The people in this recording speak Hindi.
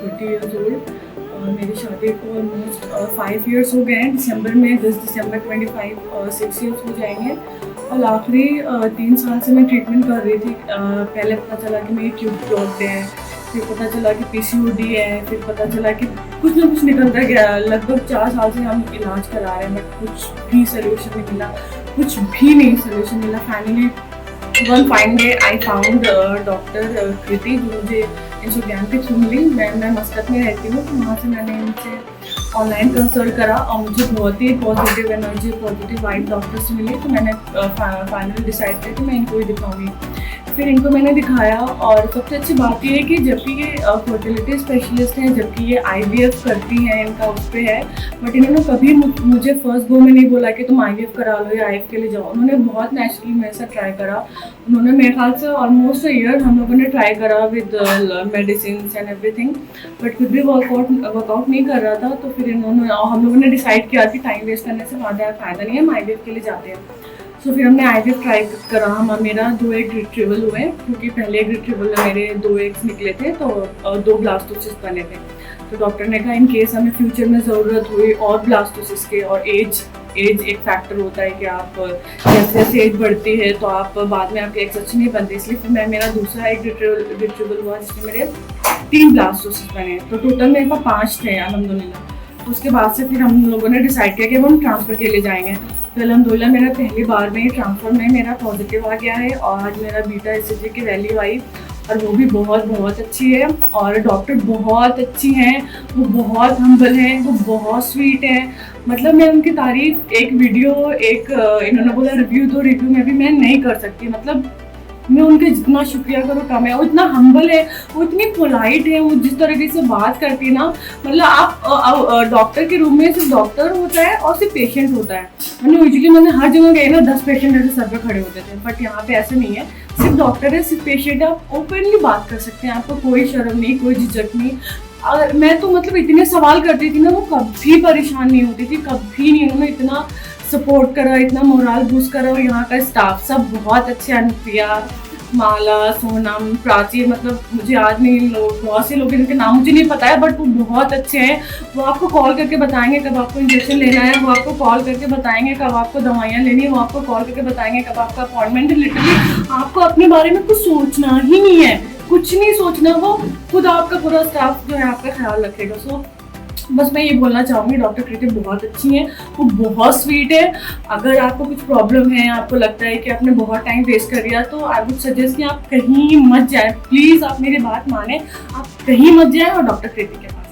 30 ईयर्स ओल्ड। मेरी शादी को ऑलमोस्ट 5 ईयर्स हो गए हैं। दिसंबर में 10 दिसंबर 25 6 ईयर्स हो जाएंगे। और आखिरी 3 साल से मैं ट्रीटमेंट कर रही थी। पहले पता चला कि मेरी ट्यूब ब्लॉक्ड है, फिर पता चला कि PCOD है, फिर पता चला कि कुछ ना कुछ निकलता गया। लगभग 4 साल से हम इलाज करा रहे हैं बट कुछ भी सोल्यूशन नहीं मिला, कुछ भी नहीं सोल्यूशन मिला। Finally one fine day I found doctor Kriti, जो मुझे इंस्टाग्राम पे थ्रू मिली। मैं मस्कत में रहती हूँ, तो वहाँ से मैंने इनसे ऑनलाइन कंसल्ट करा और मुझे बहुत ही positive energy, positive vibe doctor से मिली। तो मैंने फाइनल डिसाइड किया कि मैं इनको ही दिखाऊंगी। फिर इनको मैंने दिखाया और सबसे अच्छी बात ये है कि जबकि ये फर्टिलिटी स्पेशलिस्ट हैं, जबकि ये IVF करती हैं, इनका उस पर है, बट इन्होंने कभी मुझे फर्स्ट गो में नहीं बोला कि तुम IVF करा लो या IVF के लिए जाओ। उन्होंने बहुत नेचुरली मेरे साथ ट्राई करा। उन्होंने मेरे ख्याल से ऑलमोस्ट ईयर हम लोगों ने ट्राई करा with medicine and everything, but कुछ भी वर्कआउट नहीं कर रहा था। तो फिर हम लोगों ने डिसाइड किया कि टाइम वेस्ट करने से फ़ायदा नहीं है, हम IVF के लिए जाते हैं। तो फिर हमने IVF ट्राई करा। मेरा 2 एग रिट्रीवल हुए, क्योंकि पहले एग रिट्रीवल में मेरे 2 एग्स निकले थे, तो 2 ब्लास्टोसिस बने थे। तो डॉक्टर ने कहा इन केस हमें फ्यूचर में ज़रूरत हुई और ब्लास्टोसिस के, और एज एक फैक्टर होता है कि आप जैसे जैसे एज बढ़ती है तो आप बाद में आपके एग्स अच्छे नहीं बनते, इसलिए फिर मेरा दूसरा एग रिट्रीवल हुआ जिसमें मेरे 3 ब्लास्टोसिस बने। तो टोटल मेरे पास 5 थे अल्हम्दुलिल्लाह। उसके बाद से फिर हम लोगों ने डिसाइड किया कि हम ट्रांसफ़र के लिए जाएंगे। तो अल्हम्दुलिल्लाह मेरा पहली बार में ट्रांसफ़र में मेरा पॉजिटिव आ गया है और आज मेरा बीटा HCG की वैल्यू आई और वो भी बहुत अच्छी है। और डॉक्टर बहुत अच्छी हैं, वो बहुत हम्बल हैं, वो बहुत स्वीट हैं। मतलब मैं उनकी तारीफ एक वीडियो इन्होंने बोला रिव्यू में भी मैं नहीं कर सकती। मतलब मैं उनके जितना शुक्रिया करूँ कम है। वो इतना हम्बल है, वो इतनी पोलाइट है, वो जिस तरीके से बात करती है ना, मतलब आप डॉक्टर के रूम में सिर्फ डॉक्टर होता है और सिर्फ पेशेंट होता है। मैंने हर जगह गए ना 10 पेशेंट ऐसे सर पे खड़े होते थे, बट यहाँ पे ऐसे नहीं है, सिर्फ डॉक्टर है, सिर्फ पेशेंट है। आप ओपनली बात कर सकते हैं, आपको कोई शर्म नहीं, कोई झिझक नहीं। अगर मैं तो मतलब इतने सवाल करती थी ना, वो कभी परेशान नहीं होती थी, कभी नहीं। उन्होंने इतना सपोर्ट करा, इतना मोरल बूस्ट करा। और यहाँ का स्टाफ सब बहुत अच्छे, अनुप्रिया, माला, सोनम, प्राची, मतलब मुझे आज नहीं, बहुत से लोग जिनके नाम मुझे नहीं पता है, बट वो बहुत अच्छे हैं। वो आपको कॉल करके बताएंगे कब आपको इंजेक्शन लेना है, वो आपको कॉल करके बताएंगे कब आपको दवाइयाँ लेनी है, वो आपको कॉल करके बताएंगे कब आपका अपॉइंटमेंट है। लिटरली आपको अपने बारे में कुछ सोचना ही नहीं है, कुछ नहीं सोचना, वो खुद आपका पूरा स्टाफ जो है आपका ख्याल रखेगा। सो बस मैं ये बोलना चाहूँगी डॉक्टर कृति बहुत अच्छी हैं, वो बहुत स्वीट है। अगर आपको कुछ प्रॉब्लम है, आपको लगता है कि आपने बहुत टाइम वेस्ट कर दिया, तो आई वुड सजेस्ट कि आप कहीं मत जाए, प्लीज़ आप मेरी बात माने, आप कहीं मत जाए और डॉक्टर कृति के पास